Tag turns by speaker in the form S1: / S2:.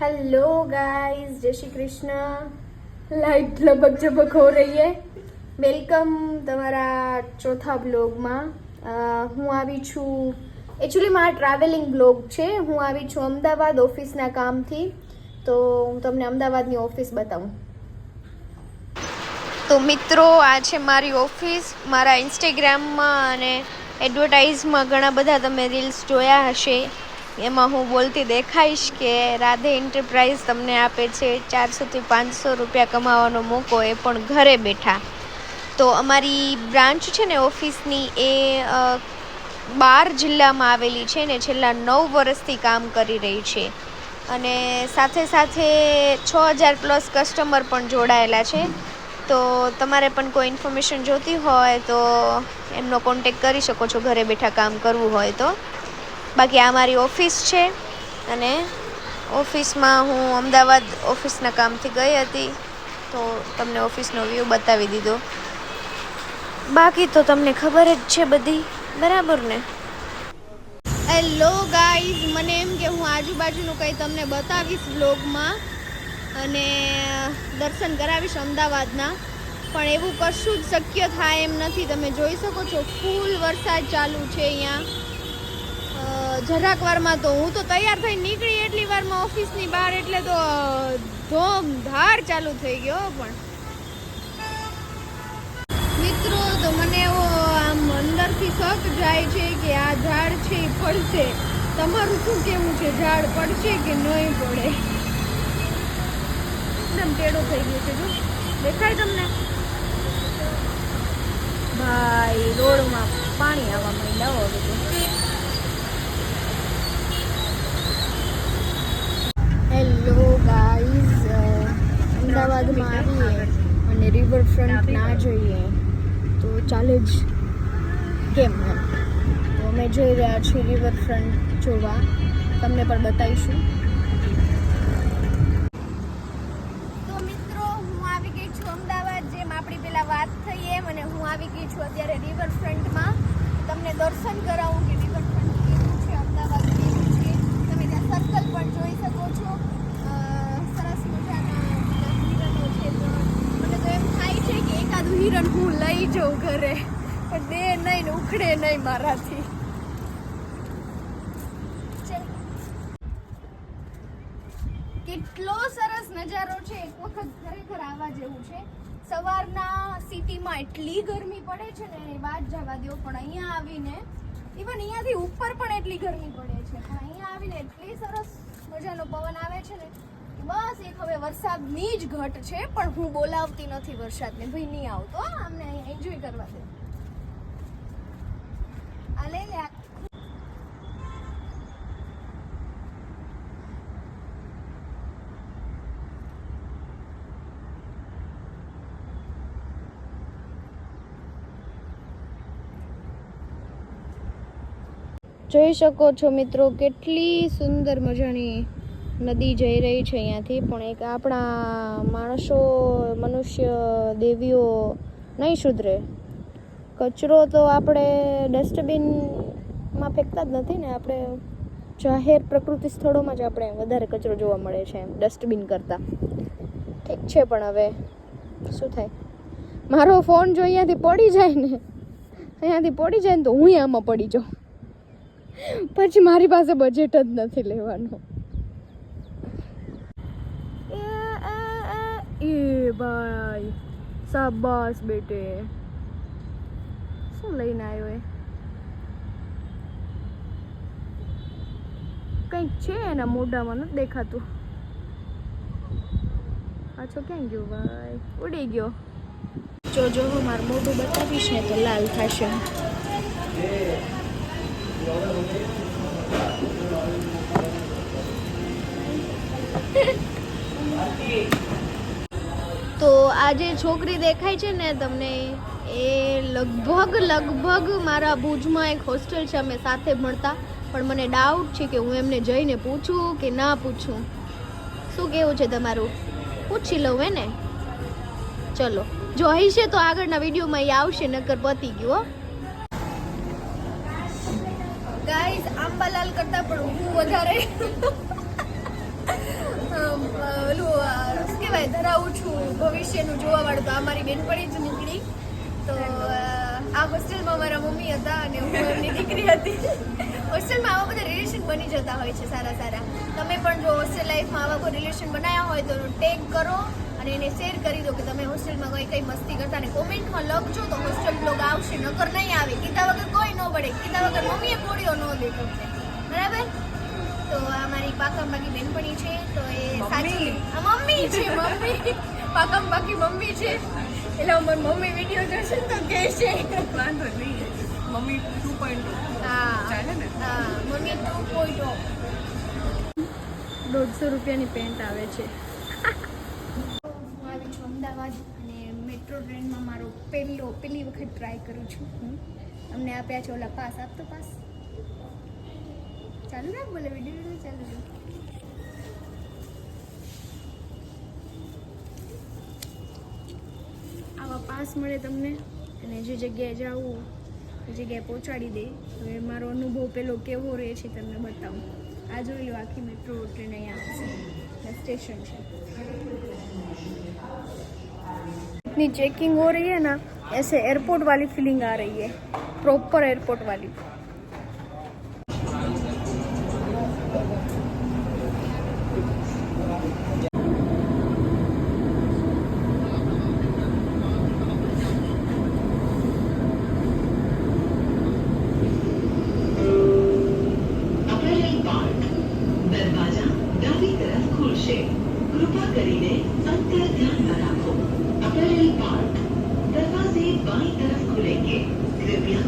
S1: Hello guys, जय Shri Krishna. Light लबक झबक हो रही है। વેલકમ તમારા ચોથા બ્લોગમાં। હું આવી છું, એકચ્યુઅલી મારા ટ્રાવેલિંગ બ્લોગ છે। હું આવી છું અમદાવાદ ઓફિસના કામથી, તો હું તમને અમદાવાદની ઓફિસ બતાવું। તો મિત્રો, આ છે મારી ઓફિસ। મારા ઇન્સ્ટાગ્રામમાં અને એડવર્ટાઇઝમાં ઘણા બધા તમે રીલ્સ જોયા હશે। એમાં હું બોલતી દેખાઈશ કે રાધે એન્ટરપ્રાઇઝ તમને આપે છે 400 થી 500 રૂપિયા કમાવાનો મોકો, એ પણ ઘરે બેઠા। તો અમારી બ્રાન્ચ છે ને ઓફિસની, એ 12 જિલ્લામાં આવેલી છે ને છેલ્લા 9 વર્ષથી કામ કરી રહી છે, અને સાથે સાથે 6000 પ્લસ કસ્ટમર પણ જોડાયેલા છે। તો તમારે પણ કોઈ ઇન્ફોર્મેશન જોતી હોય તો એમનો કોન્ટેક્ટ કરી શકો છો, ઘરે બેઠા કામ કરવું હોય તો। બાકી આ મારી ઓફિસ છે, અને ઓફિસમાં હું અમદાવાદ ઓફિસના કામથી ગઈ હતી, તો તમને ઓફિસનો વ્યૂ બતાવી દીધો। બાકી તો તમને ખબર જ છે બધી, બરાબર ને? હેલો ગાઈઝ, મને એમ કે હું આજુબાજુનું કંઈ તમને બતાવીશ વ્લોગમાં અને દર્શન કરાવીશ અમદાવાદના, પણ એવું કશું જ શક્ય થાય એમ નથી। તમે જોઈ શકો છો ફૂલ વરસાદ ચાલુ છે અહીંયા। જરાક વારમાં તો હું તો તૈયાર થઈ નીકળી એટલી વારમાં ઓફિસની બહાર, એટલે તો ધોમધાર ચાલુ થઈ ગયો। પણ મિત્રો, તો મને એવો આમ અંદરથી શક જાય છે કે આ ઝાડ છે એ પડશે। તમારું શું કેવું છે, ઝાડ પડશે કે નહીં પડે? એકદમ ટેડો થઈ ગયો છે, જો દેખાય તમને? ભાઈ, રોડમાં પાણી આવવા માંડ્યા હવે તો। હેલો ગાઈઝ, અમદાવાદમાં આવીએ અને રિવરફ્રન્ટ ના જોઈએ તો ચાલે જ કેમ એમ? તો અમે જઈ રહ્યા છીએ રિવરફ્રન્ટ જોવા, તમને પણ બતાવીશું। તો મિત્રો, હું આવી ગઈ છું અમદાવાદ, જેમ આપણી પેલા વાત થઈ એમ, અને હું આવી ગઈ છું અત્યારે રિવરફ્રન્ટમાં। તમને દર્શન કરાવું કે રિવરફ્રન્ટ કેવું છે, અમદાવાદ કેવું છે। તમે ત્યાં સર્કલ પણ જોઈ શકો છો, સરસ મજાના હિરણો છે। મને તો એમ થાય છે કે એકાદું હિરણ હું લઈ જાઉં ઘરે, પણ દે નહીં ને ઉખડે નહીં મારાથી। કેટલો સરસ નજારો છે, એક વખત ખરેખર આવવા જેવું છે। સવારના સિટીમાં એટલી ગરમી પડે છે ને એની વાત જવા દો, પણ અહીંયા આવીને ઇવન અહીંયાથી ઉપર પણ એટલી ગરમી પડે છે, પણ અહીંયા આવીને એટલી સરસ મજાનો પવન આવે છે ને, બસ એક હવે વરસાદની જ ઘટ છે। પણ હું બોલાવતી નથી વરસાદને, ભાઈ નહીં આવતો, અમને અહીંયા એન્જોય કરવા દે। આ લે લે, જોઈ શકો છો મિત્રો, કેટલી સુંદર મજાની નદી જઈ રહી છે અહીંયાથી। પણ એક આપણા માણસો, મનુષ્ય, દેવીઓ નહીં સુધરે। કચરો તો આપણે ડસ્ટબિનમાં ફેંકતા જ નથી ને, આપણે જાહેર પ્રકૃતિ સ્થળોમાં જ આપણે વધારે કચરો જોવા મળે છે ડસ્ટબિન કરતાં। ઠીક છે, પણ હવે શું થાય? મારો ફોન જો અહીંયાથી પડી જાય ને તો હું આમાં પડી જાઉં, પછી મારી પાસે બજેટ જ નથી લેવાનું। એ ભાઈ, શાબાશ બેટે, શું લઈને આવ્યો? એ કંઈક છે એના મોઢામાં, નથી દેખાતું। પાછો ક્યાં ગયો ભાઈ? ઉડી ગયો। જો હું મારું મોઢું બતાવીશ ને તો લાલ થશે। તો આ જે છોકરી દેખાય છે ને તમને, એ લગભગ મારા ભુજમાં એક હોસ્ટેલ છે, અમે સાથે ભણતા। પણ મને ડાઉટ છે કે હું એમને જઈને પૂછું કે ના પૂછું। શું કેવું છે તમારું? પૂછી લઉં હે ને? ચલો, જો હશે તો આગળના વિડીયોમાં એ આવશે, નકર પતી ગયું। ગાઈઝ, આંબાલાલ કરતા પણ હું વધારે કહેવાય ધરાવું છું ભવિષ્યનું જોવા વાળું, તો આ મારી બેનપણી જ નીકળી. તો આ હોસ્ટેલમાં મારા મમ્મી હતા અને હું એમની દીકરી હતી. હોસ્ટેલમાં આવા બધા રિલેશન બની જતા હોય છે સારા સારા. તમે પણ જો હોસ્ટેલ લાઈફમાં આવા કોઈ રિલેશન બનાવ્યા હોય તો ટેગ કરો અને એને શેર કરી દો કે તમે હોસ્ટેલમાં કઈ મસ્તી કરતા. ને કોમેન્ટમાં લખજો તો હોસ્ટેલ બ્લોગ આવશે, નકર નહીં આવે. કીધા વગર કોઈ ન પડે, કીધા વગર મમ્મીએ પોળીઓ ન દે તમને, બરાબર? તો આ મારી પાકામ-પાકી બેનપણી છે. તો એ સાચી મમ્મી છે, મમ્મી પાકામ-પાકી મમ્મી છે. એટલે અમારી મમ્મી વિડીયો જોશે તો કહેશે
S2: વાંધો નહીં, મમ્મી 2.0.
S1: હા
S2: ચાલે ને?
S1: હા, મમ્મી 2.0. 150 રૂપિયાની પેન્ટ આવે છે. હું આવી છું અમદાવાદ અને મેટ્રો ટ્રેનમાં મારો પહેલી વખત ટ્રાય કરું છું. અમને આપ્યા છે ઓલા પાસ. આપતો પાસ ચાલુ રાખ, બોલે વિડીયો ચાલુ રાખ. આવા પાસ મળે તમને અને જે જગ્યાએ જાવું એ જગ્યાએ પહોંચાડી દે. હવે મારો અનુભવ પેલો કેવો રહે છે તમને બતાવું. આ જોઈ લો, આખી મેટ્રો ટ્રેન અહીંયા स्टेशन છે. इतनी चेकिंग हो रही है ना, ऐसे एयरपोर्ट वाली फीलिंग आ रही है, प्रॉपर एयरपोर्ट वाली.
S3: कृपा કરીને અંતર ધ્યાનમાં રાખો. अपरेल पार्क दरवाजे बाईं तरफ खुलेंगे. कृपया